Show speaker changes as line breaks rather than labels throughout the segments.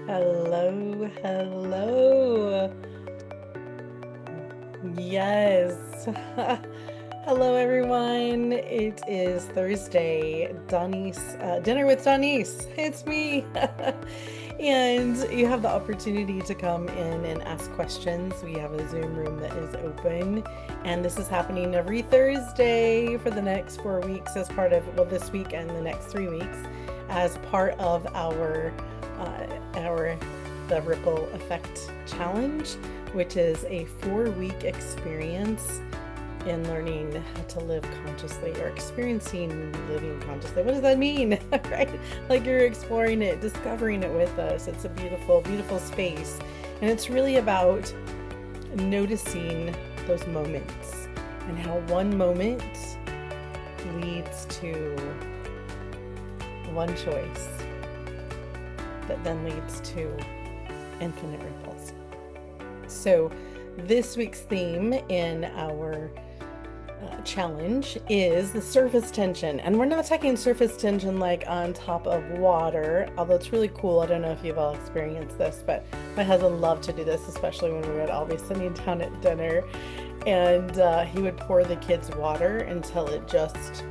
Hello, hello. Yes. Hello, everyone. It is Thursday, Dawnese, Dinner with Dawnese. It's me. And you have the opportunity to come in and ask questions. We have a Zoom room that is open, and this is happening every Thursday for the next 4 weeks as part of, well, this week and the next 3 weeks as part of our the Ripple Effect Challenge, which is a 4 week experience in learning how to live consciously or experiencing living consciously. What does that mean? Right? Like you're exploring it, discovering it with us. It's a beautiful, beautiful space. And it's really about noticing those moments and how one moment leads to one choice that then leads to infinite ripples. So this week's theme in our challenge is the surface tension, and we're not talking surface tension like on top of water, although it's really cool. I don't know if you've all experienced this, but my husband loved to do this, especially when we would all be sitting down at dinner, and he would pour the kids water until it just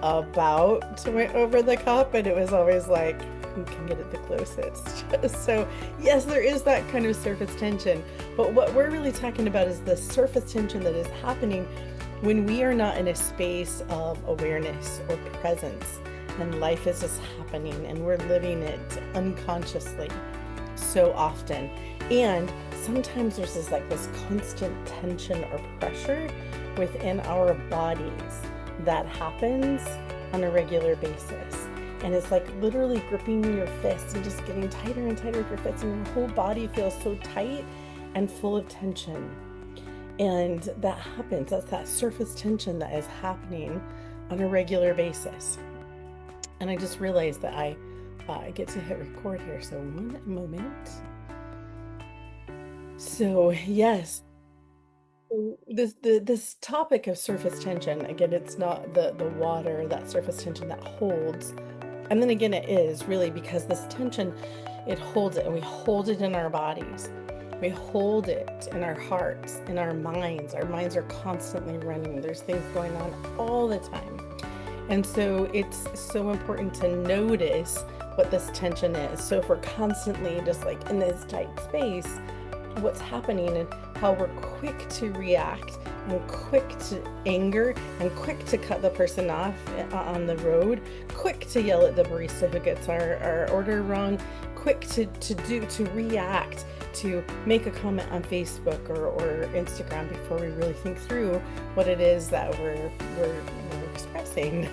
about went over the cup, and it was always like, who can get it the closest? So yes, there is that kind of surface tension, but what we're really talking about is the surface tension that is happening when we are not in a space of awareness or presence, and life is just happening and we're living it unconsciously so often. And sometimes there's this constant tension or pressure within our bodies that happens on a regular basis. And it's like literally gripping your fists and just getting tighter and tighter with your fists, and your whole body feels so tight and full of tension. And that happens, that's that surface tension that is happening on a regular basis. And I just realized that I get to hit record here. So one moment. So yes, this topic of surface tension, again, it's not the water, that surface tension that holds. And then again, it is really because this tension, it holds it, and we hold it in our bodies. We hold it in our hearts, in our minds. Our minds are constantly running. There's things going on all the time. And so it's so important to notice what this tension is. So if we're constantly just like in this tight space, what's happening and how we're quick to react and quick to anger and quick to cut the person off on the road, quick to yell at the barista who gets our order wrong, quick to react, to make a comment on Facebook or Instagram before we really think through what it is that we're expressing.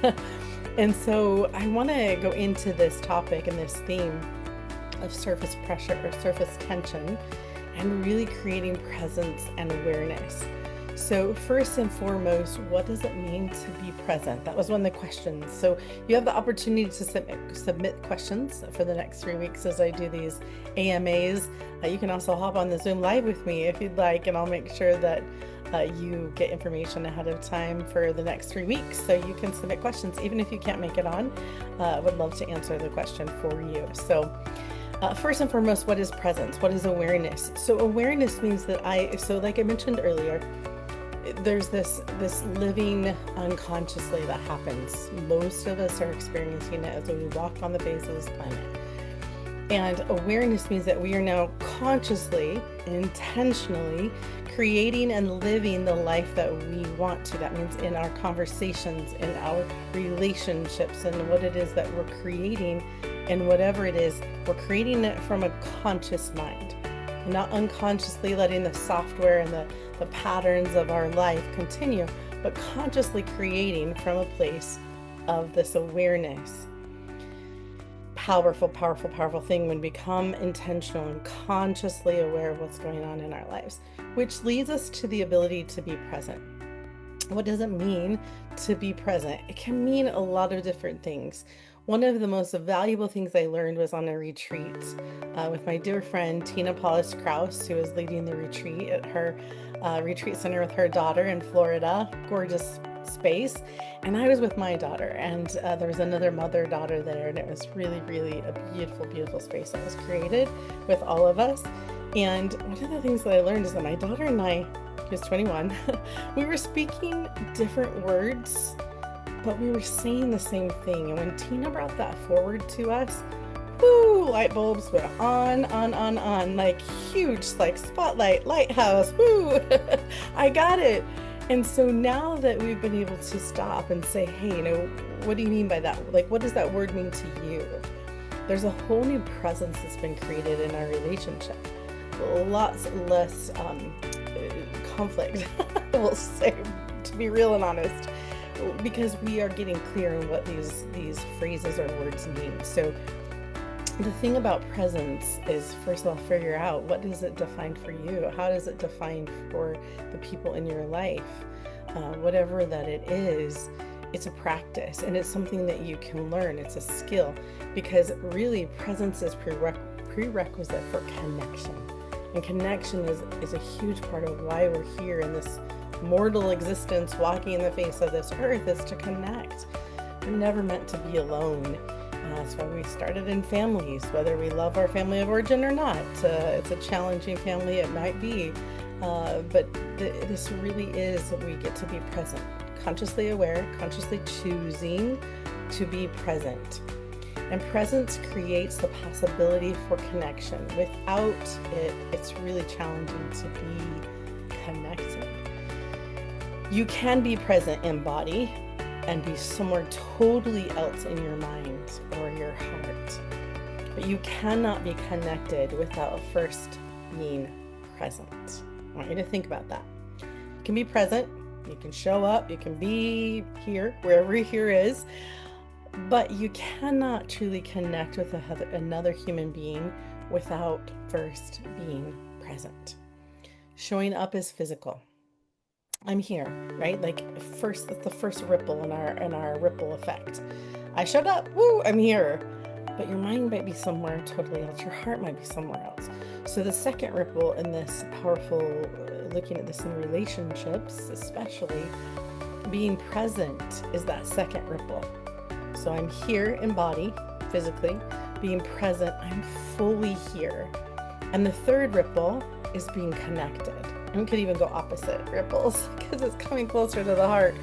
And so I want to go into this topic and this theme of surface pressure or surface tension, and really creating presence and awareness. So first and foremost, what does it mean to be present? That was one of the questions. So you have the opportunity to submit questions for the next 3 weeks as I do these AMAs. You can also hop on the Zoom live with me if you'd like, and I'll make sure that you get information ahead of time for the next 3 weeks, so you can submit questions even if you can't make it on. I would love to answer the question for you. So first and foremost, what is presence? What is awareness? So awareness means that so like I mentioned earlier, there's this living unconsciously that happens. Most of us are experiencing it as we walk on the face of this planet. And awareness means that we are now consciously, intentionally creating and living the life that we want to. That means in our conversations, in our relationships, and what it is that we're creating, and whatever it is, we're creating it from a conscious mind, not unconsciously letting the software and the patterns of our life continue, but consciously creating from a place of this awareness. Powerful, powerful, powerful thing when we become intentional and consciously aware of what's going on in our lives, which leads us to the ability to be present. What does it mean to be present? It can mean a lot of different things. One of the most valuable things I learned was on a retreat with my dear friend Tina Paulus Krause, who is leading the retreat at her retreat center with her daughter in Florida. Gorgeous space. And I was with my daughter, and there was another mother-daughter there, and it was really, really a beautiful, beautiful space that was created with all of us. And one of the things that I learned is that my daughter and I, who's 21, we were speaking different words, but we were saying the same thing. And when Tina brought that forward to us, woo, light bulbs went on, like huge, like spotlight, lighthouse, woo, I got it. And so now that we've been able to stop and say, hey, what do you mean by that? Like, what does that word mean to you? There's a whole new presence that's been created in our relationship. Lots less conflict, we'll say, to be real and honest, because we are getting clear on what these phrases or words mean. So the thing about presence is, first of all, figure out, what does it define for you? How does it define for the people in your life? Whatever that it is, it's a practice, and it's something that you can learn. It's a skill, because really presence is prerequisite for connection. And connection is a huge part of why we're here in this mortal existence, walking in the face of this earth, is to connect. We're never meant to be alone. That's why we started in families, whether we love our family of origin or not. It's a challenging family, it might be, but this really is, we get to be present, consciously aware, consciously choosing to be present. And presence creates the possibility for connection. Without it, it's really challenging to be connected. You can be present in body and be somewhere totally else in your mind or your heart. But you cannot be connected without first being present. I want you to think about that. You can be present, you can show up, you can be here, wherever here is, but you cannot truly connect with another human being without first being present. Showing up is physical. I'm here, right? Like first, that's the first ripple in our ripple effect. I showed up, woo, I'm here. But your mind might be somewhere totally else. Your heart might be somewhere else. So the second ripple in this powerful, looking at this in relationships, especially, being present is that second ripple. So I'm here in body, physically, being present, I'm fully here. And the third ripple is being connected. And we could even go opposite ripples because it's coming closer to the heart.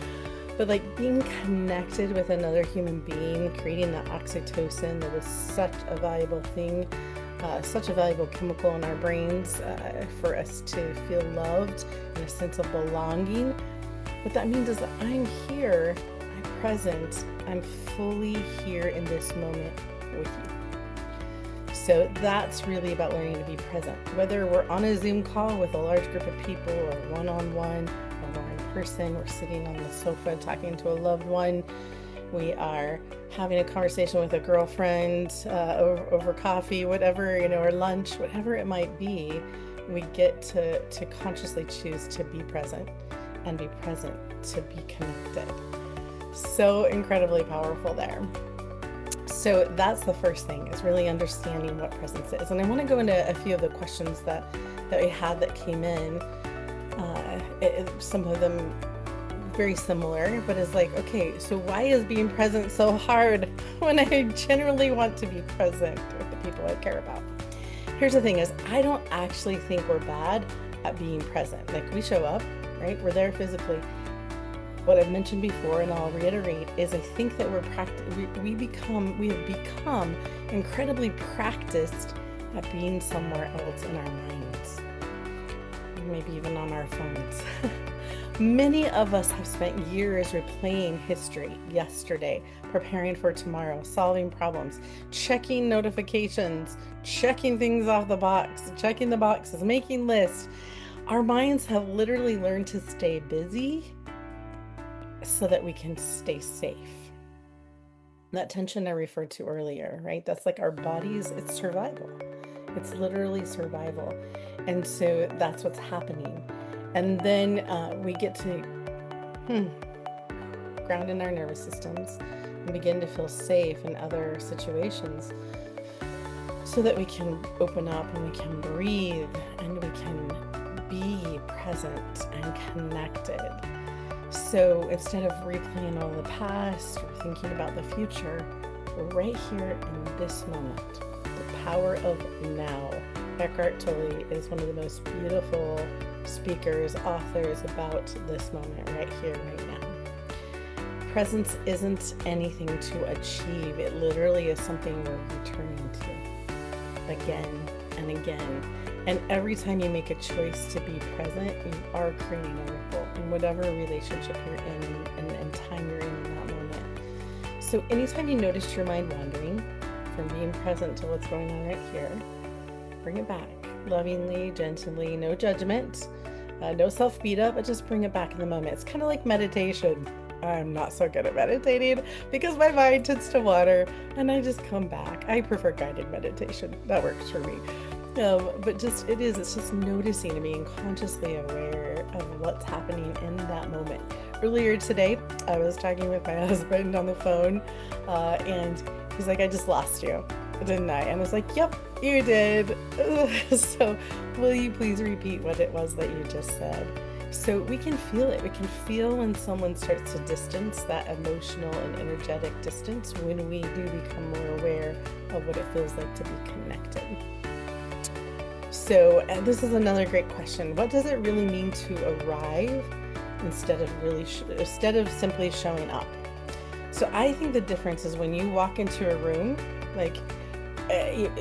But like being connected with another human being, creating that oxytocin that is such a valuable thing, such a valuable chemical in our brains for us to feel loved and a sense of belonging. What that means is that I'm here, I'm present, I'm fully here in this moment with you. So that's really about learning to be present. Whether we're on a Zoom call with a large group of people, or one-on-one, or we're in person, we're sitting on the sofa talking to a loved one, we are having a conversation with a girlfriend over coffee, whatever, or lunch, whatever it might be, we get to consciously choose to be present and be present to be connected. So incredibly powerful there. So that's the first thing, is really understanding what presence is. And I want to go into a few of the questions that we had that came in. Some of them very similar, but it's like, okay, so why is being present so hard when I generally want to be present with the people I care about? Here's the thing is, I don't actually think we're bad at being present. Like, we show up, right? We're there physically. What I've mentioned before, and I'll reiterate, is I think that we have become incredibly practiced at being somewhere else in our minds, maybe even on our phones. Many of us have spent years replaying history, yesterday, preparing for tomorrow, solving problems, checking notifications, checking things off the box, checking the boxes, making lists. Our minds have literally learned to stay busy so that we can stay safe. That tension I referred to earlier, right? That's like our bodies, it's survival. It's literally survival. And so that's what's happening. And then we get to ground in our nervous systems and begin to feel safe in other situations so that we can open up and we can breathe and we can be present and connected. So instead of replaying all the past or thinking about the future, we're right here in this moment. The power of now. Eckhart Tolle is one of the most beautiful speakers, authors about this moment right here, right now. Presence isn't anything to achieve. It literally is something we're returning to again and again. And every time you make a choice to be present, you are creating a ripple in whatever relationship you're in and time you're in that moment. So anytime you notice your mind wandering from being present to what's going on right here, bring it back lovingly, gently, no judgment, no self-beat up, but just bring it back in the moment. It's kind of like meditation. I'm not so good at meditating because my mind tends to wander and I just come back. I prefer guided meditation. That works for me. But it's just noticing and being consciously aware of what's happening in that moment. Earlier today, I was talking with my husband on the phone, and he's like, I just lost you, didn't I? And I was like, yep, you did. So will you please repeat what it was that you just said? So we can feel it. We can feel when someone starts to distance, that emotional and energetic distance, when we do become more aware of what it feels like to be connected. So this is another great question. What does it really mean to arrive instead of simply showing up? So I think the difference is when you walk into a room, like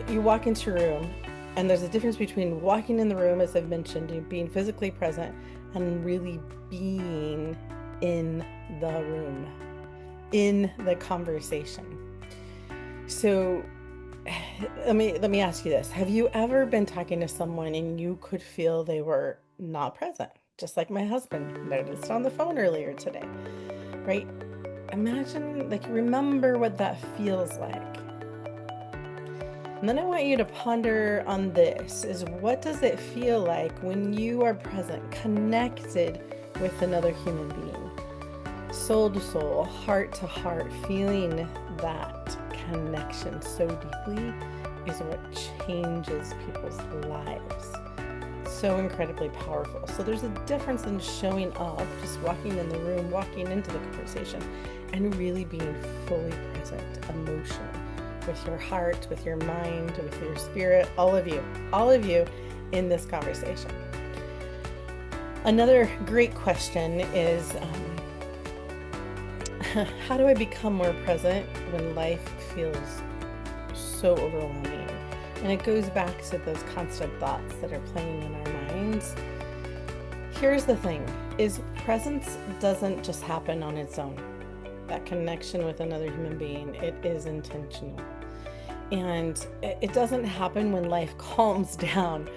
you walk into a room, and there's a difference between walking in the room, as I've mentioned, being physically present, and really being in the room, in the conversation. So let me ask you this. Have you ever been talking to someone and you could feel they were not present? Just like my husband noticed on the phone earlier today, right? Imagine, remember what that feels like. And then I want you to ponder on this, is what does it feel like when you are present, connected with another human being? Soul to soul, heart to heart, feeling that connection so deeply is what changes people's lives. So incredibly powerful. So there's a difference in showing up, just walking in the room, walking into the conversation, and really being fully present emotionally, with your heart, with your mind, with your spirit, all of you in this conversation. Another great question is, how do I become more present when life feels so overwhelming? And it goes back to those constant thoughts that are playing in our minds. Here's the thing, is presence doesn't just happen on its own. That connection with another human being, it is intentional. And it doesn't happen when life calms down.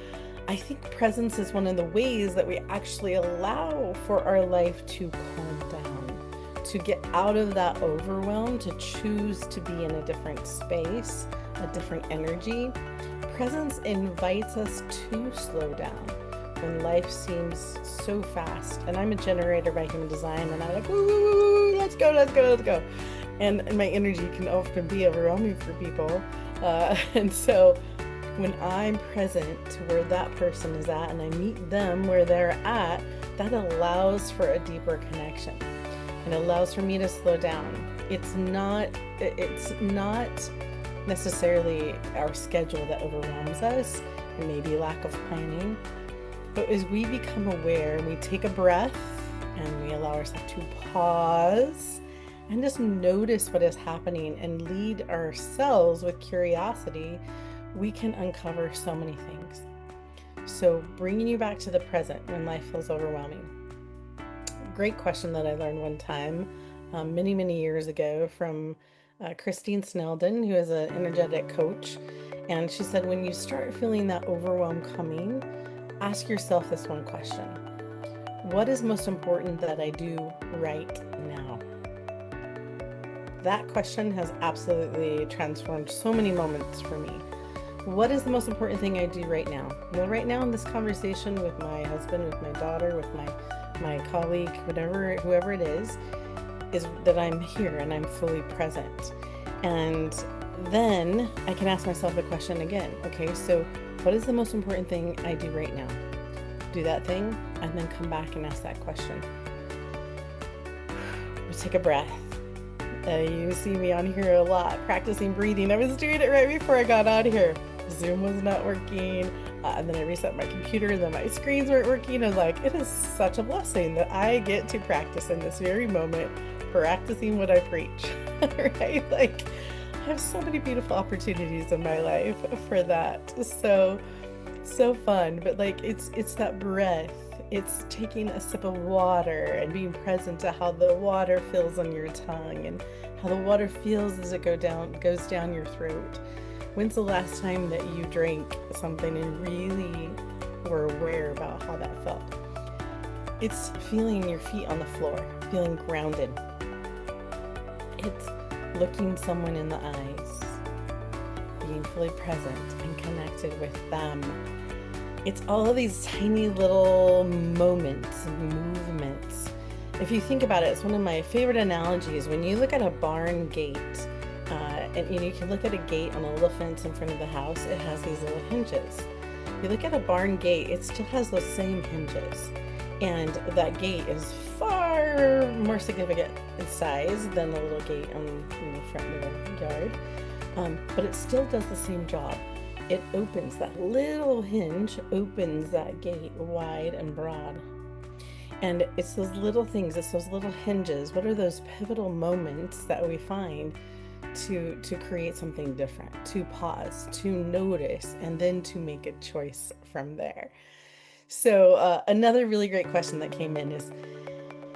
I think presence is one of the ways that we actually allow for our life to calm down, to get out of that overwhelm, to choose to be in a different space, a different energy. Presence invites us to slow down when life seems so fast. And I'm a generator by human design, and I'm like, woo, woo, woo, woo, let's go. And my energy can often be overwhelming for people. And so when I'm present to where that person is at and I meet them where they're at, that allows for a deeper connection and allows for me to slow down. It's not necessarily our schedule that overwhelms us, and maybe lack of planning, but as we become aware, we take a breath and we allow ourselves to pause and just notice what is happening and lead ourselves with curiosity, we can uncover so many things. So bringing you back to the present when life feels overwhelming. Great question that I learned one time, many years ago, from Christine Snelden, who is an energetic coach. And she said, when you start feeling that overwhelm coming, ask yourself this one question: what is most important that I do right now? That question has absolutely transformed so many moments for me. What is the most important thing I do right now? Well, right now in this conversation with my husband, with my daughter, with my colleague, whoever it is that I'm here and I'm fully present. And then I can ask myself the question again. Okay, so what is the most important thing I do right now? Do that thing and then come back and ask that question. take a breath. You see me on here a lot practicing breathing. I was doing it right before I got on here. Zoom was not working, and then I reset my computer, and then my screens weren't working. I was like, it is such a blessing that I get to practice in this very moment, practicing what I preach, right? Like, I have so many beautiful opportunities in my life for that. So fun. But like, it's that breath. It's taking a sip of water and being present to how the water feels on your tongue and how the water feels as it goes down your throat. When's the last time that you drank something and really were aware about how that felt? It's feeling your feet on the floor, feeling grounded. It's looking someone in the eyes, being fully present and connected with them. It's all of these tiny little moments, movements. If you think about it, it's one of my favorite analogies. When you look at a barn gate, and you can look at a gate on a little fence in front of the house, it has these little hinges. You look at a barn gate, it still has those same hinges. And that gate is far more significant in size than the little gate in the front of the yard. But it still does the same job. It opens, that little hinge opens that gate wide and broad. And it's those little things, it's those little hinges. What are those pivotal moments that we find to create something different, to pause, to notice, and then to make a choice from there? So another really great question that came in is,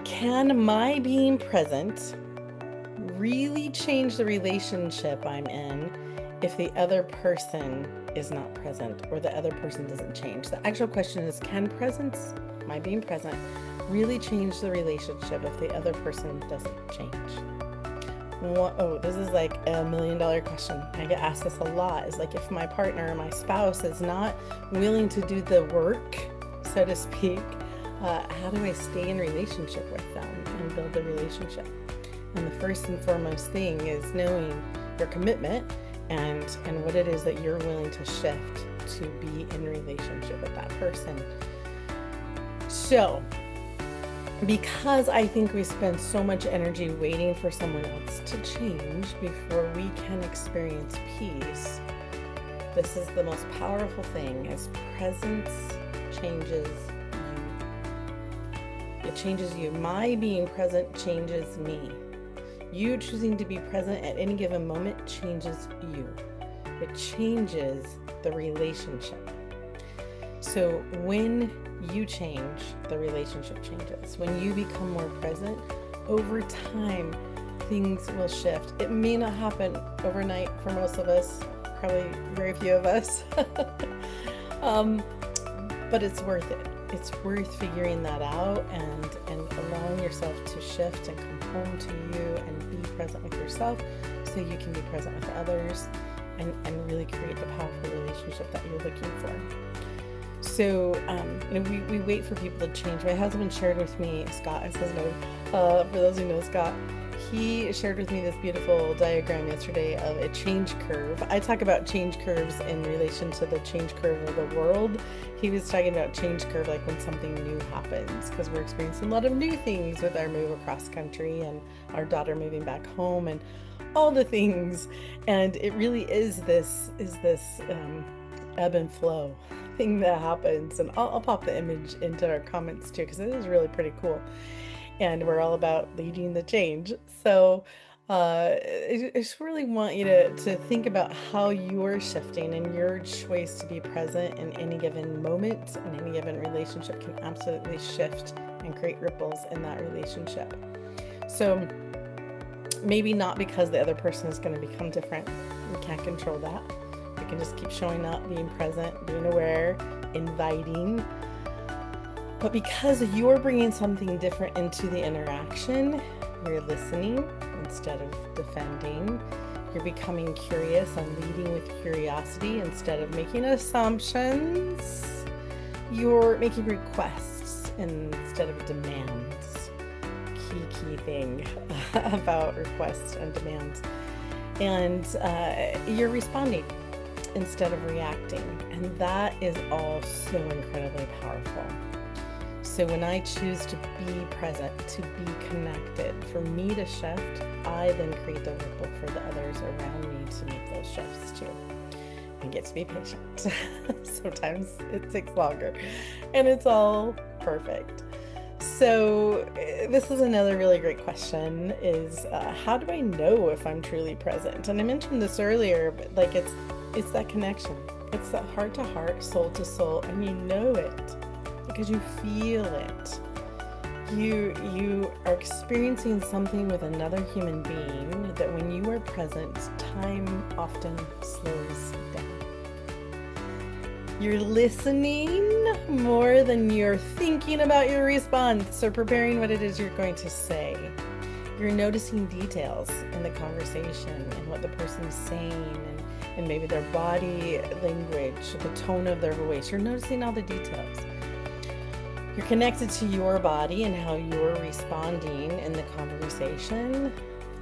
can my being present really change the relationship I'm in if the other person is not present or the other person doesn't change? The actual question is, can presence, my being present, really change the relationship if the other person doesn't change? Oh, this is like $1 million question. I get asked this a lot. Is like, if my partner or my spouse is not willing to do the work, so to speak, how do I stay in relationship with them and build a relationship? And the first and foremost thing is knowing your commitment and what it is that you're willing to shift to be in relationship with that person. So, because I think we spend so much energy waiting for someone else to change before we can experience peace, this is the most powerful thing, is presence changes you. It changes you. My being present changes me. You choosing to be present at any given moment changes you. It changes the relationship. So when you change, the relationship changes. When you become more present, over time, things will shift. It may not happen overnight for most of us, probably very few of us, but it's worth it. It's worth figuring that out and allowing yourself to shift and come home to you and be present with yourself so you can be present with others and really create the powerful relationship that you're looking for. So, we wait for people to change. My husband shared with me, Scott is his name, for those who know Scott, he shared with me this beautiful diagram yesterday of a change curve. I talk about change curves in relation to the change curve of the world. He was talking about change curve like when something new happens, because we're experiencing a lot of new things with our move across country and our daughter moving back home and all the things. And it really is this ebb and flow thing that happens. And I'll pop the image into our comments too, because it is really pretty cool. And we're all about leading the change. So I just really want you to think about how you're shifting, and your choice to be present in any given moment and any given relationship can absolutely shift and create ripples in that relationship. So maybe not because the other person is going to become different. We can't control that. We can just keep showing up, being present, being aware, inviting. But because you're bringing something different into the interaction, you're listening instead of defending. You're becoming curious and leading with curiosity instead of making assumptions. You're making requests instead of demands. Key thing about requests and demands. And you're responding instead of reacting. And that is all so incredibly powerful. So when I choose to be present, to be connected, for me to shift, I then create the ripple for the others around me to make those shifts too. And get to be patient. Sometimes it takes longer and it's all perfect. So this is another really great question is how do I know if I'm truly present? And I mentioned this earlier, but like it's that connection. It's that heart to heart, soul to soul, and you know it because you feel it. You are experiencing something with another human being that when you are present, time often slows down. You're listening more than you're thinking about your response or preparing what it is you're going to say. You're noticing details in the conversation and what the person's saying and maybe their body language, the tone of their voice. You're noticing all the details. You're connected to your body and how you're responding in the conversation.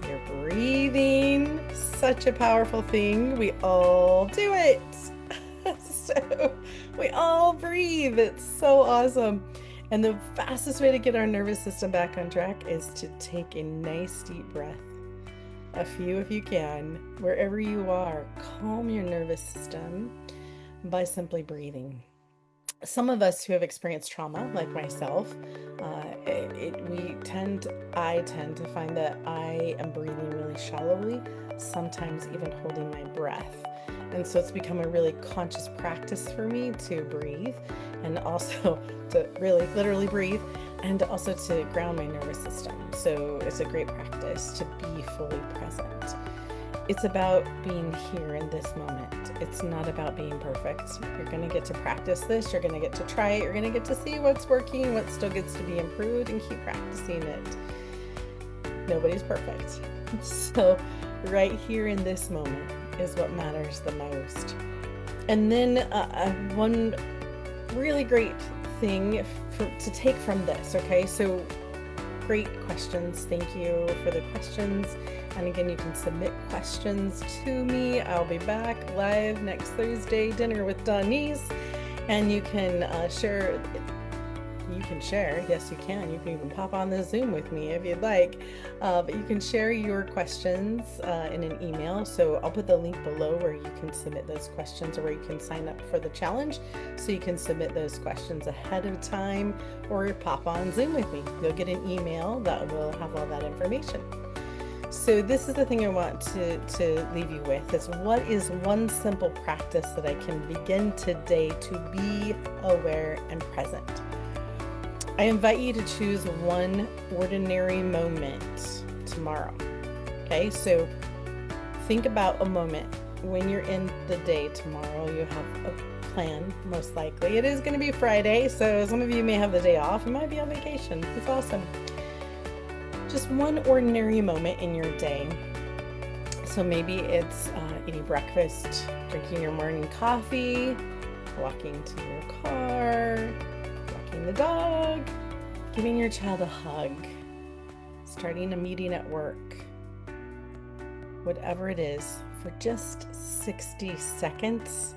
You're breathing. Such a powerful thing. We all do it. So we all breathe. It's so awesome. And the fastest way to get our nervous system back on track is to take a nice deep breath. A few if you can. Wherever you are, calm your nervous system by simply breathing. Some of us who have experienced trauma, like myself, I tend to find that I am breathing really shallowly, sometimes even holding my breath. And so it's become a really conscious practice for me to breathe and also to really literally breathe and also to ground my nervous system. So it's a great practice to be fully present. It's about being here in this moment. It's not about being perfect. You're going to get to practice this. You're going to get to try it. You're going to get to see what's working, what still gets to be improved, and keep practicing it. Nobody's perfect. So right here in this moment is what matters the most. And then one really great thing to take from this, okay? So great questions. Thank you for the questions. And again, you can submit questions to me. I'll be back live next Thursday, dinner with Dawnese. And you can share. Yes, you can. You can even pop on the Zoom with me if you'd like. But you can share your questions in an email. So I'll put the link below where you can submit those questions or where you can sign up for the challenge. So you can submit those questions ahead of time or pop on Zoom with me. You'll get an email that will have all that information. So this is the thing I want to leave you with is what is one simple practice that I can begin today to be aware and present. I invite you to choose one ordinary moment tomorrow. Okay, so think about a moment when you're in the day tomorrow. You have a plan, most likely. It is going to be Friday, so some of you may have the day off. You might be on vacation. It's awesome. Just one ordinary moment in your day. So maybe it's eating breakfast, drinking your morning coffee, walking to your car, walking the dog, giving your child a hug, starting a meeting at work, whatever it is, for just 60 seconds,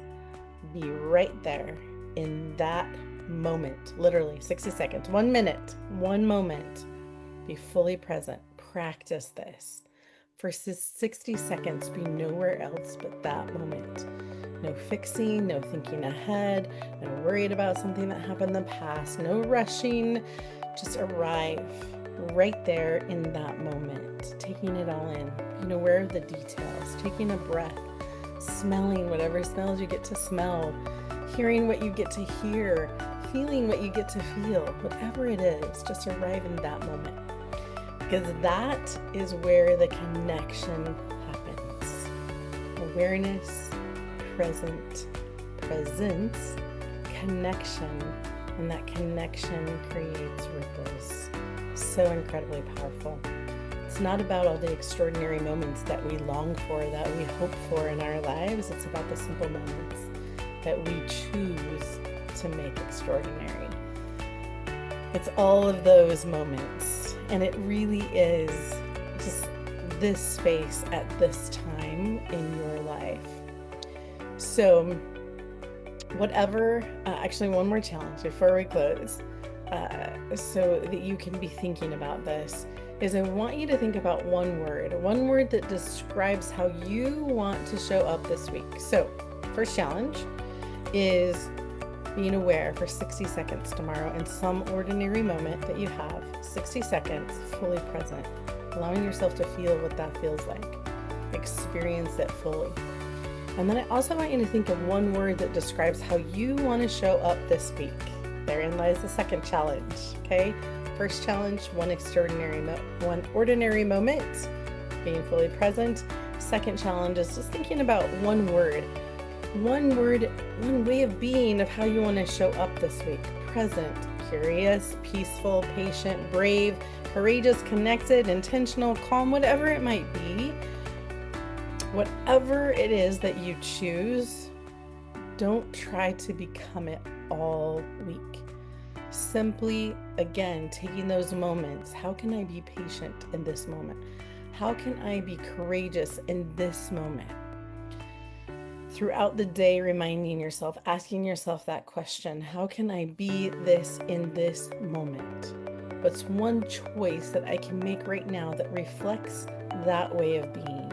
be right there in that moment, literally 60 seconds, 1 minute, one moment. Be fully present. Practice this. For 60 seconds, be nowhere else but that moment. No fixing, no thinking ahead, no worried about something that happened in the past, no rushing. Just arrive right there in that moment, taking it all in. Being aware of the details, taking a breath, smelling whatever smells you get to smell, hearing what you get to hear, feeling what you get to feel, whatever it is, just arrive in that moment. Because that is where the connection happens. Awareness, presence, connection, and that connection creates ripples. So incredibly powerful. It's not about all the extraordinary moments that we long for, that we hope for in our lives. It's about the simple moments that we choose to make extraordinary. It's all of those moments. And it really is just this space at this time in your life. So whatever, actually one more challenge before we close. so that you can be thinking about this, is I want you to think about one word that describes how you want to show up this week. So, first challenge is being aware for 60 seconds tomorrow in some ordinary moment that you have, 60 seconds, fully present, allowing yourself to feel what that feels like, experience it fully. And then I also want you to think of one word that describes how you want to show up this week. Therein lies the second challenge, okay? First challenge, one ordinary moment, being fully present. Second challenge is just thinking about one word, one way of being of how you want to show up this week. Present, curious, peaceful, patient, brave, courageous, connected, intentional, calm, whatever it might be. Whatever it is that you choose, don't try to become it all week. Simply, again, taking those moments. How can I be patient in this moment? How can I be courageous in this moment? Throughout the day, reminding yourself, asking yourself that question, how can I be this in this moment? What's one choice that I can make right now that reflects that way of being?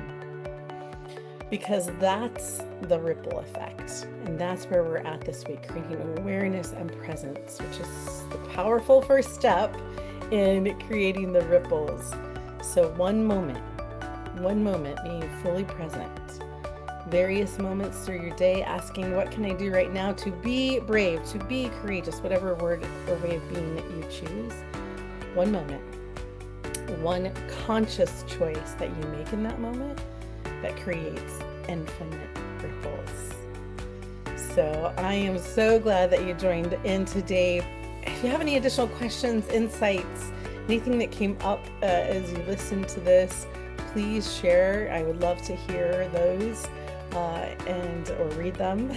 Because that's the ripple effect. And that's where we're at this week, creating awareness and presence, which is the powerful first step in creating the ripples. So one moment being fully present. Various moments through your day asking, what can I do right now to be brave, to be courageous, whatever word or way of being that you choose. One moment, one conscious choice that you make in that moment that creates infinite ripples. So I am so glad that you joined in today. If you have any additional questions, insights, anything that came up as you listened to this, please share. I would love to hear those or read them.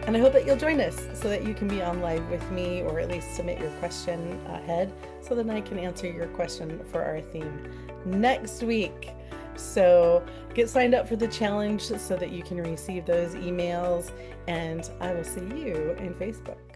And I hope that you'll join us so that you can be on live with me, or at least submit your question ahead so that I can answer your question for our theme next week. So get signed up for the challenge so that you can receive those emails, and I will see you in Facebook.